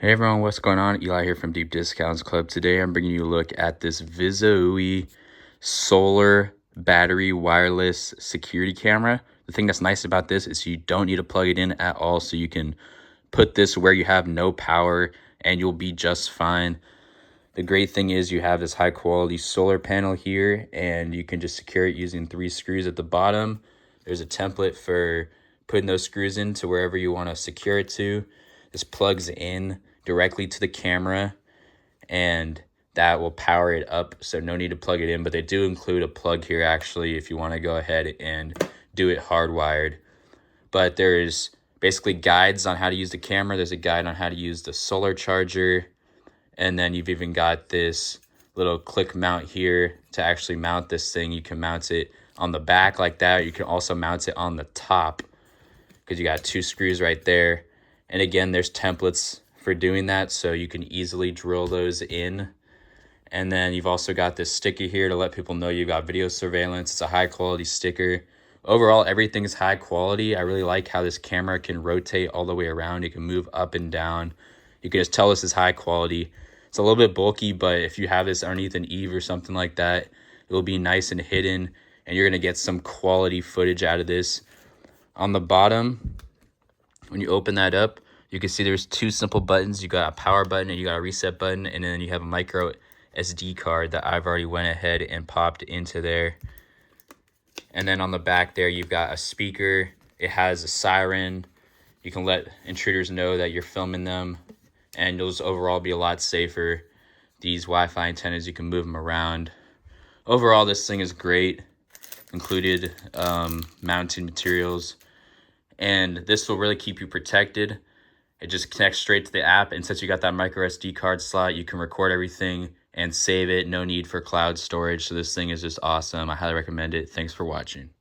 Hey everyone, what's going on? Eli here from Deep Discounts Club. Today I'm bringing you a look at this VIZIUUY solar battery wireless security camera. The thing that's nice about this is you don't need to plug it in at all, so you can put this where you have no power and you'll be just fine. The great thing is you have this high quality solar panel here and you can just secure it using 3 screws at the bottom. There's a template for putting those screws into wherever you want to secure it to. This plugs in directly to the camera and that will power it up, so no need to plug it in, but they do include a plug here actually if you want to go ahead and do it hardwired. But there's basically guides on how to use the camera. There's a guide on how to use the solar charger, and then you've even got this little click mount here to actually mount this thing. You can mount it on the back like that. You can also mount it on the top because you got 2 screws right there. And again, there's templates for doing that, so you can easily drill those in. And then you've also got this sticker here to let people know you've got video surveillance. It's a high quality sticker. Overall, everything's high quality. I really like how this camera can rotate all the way around. It can move up and down. You can just tell this is high quality. It's a little bit bulky, but if you have this underneath an eave or something like that, it will be nice and hidden, and you're gonna get some quality footage out of this. On the bottom, when you open that up, you can see there's 2 simple buttons. You got a power button and you got a reset button, and then you have a micro SD card that I've already went ahead and popped into there. And then on the back there, you've got a speaker. It has a siren. You can let intruders know that you're filming them, and those overall be a lot safer. These Wi-Fi antennas, you can move them around. Overall, this thing is great. Included mounting materials, and this will really keep you protected. It just connects straight to the app, and since you got that micro SD card slot, you can record everything and save it. No need for cloud storage, so this thing is just awesome. I highly recommend it. Thanks for watching.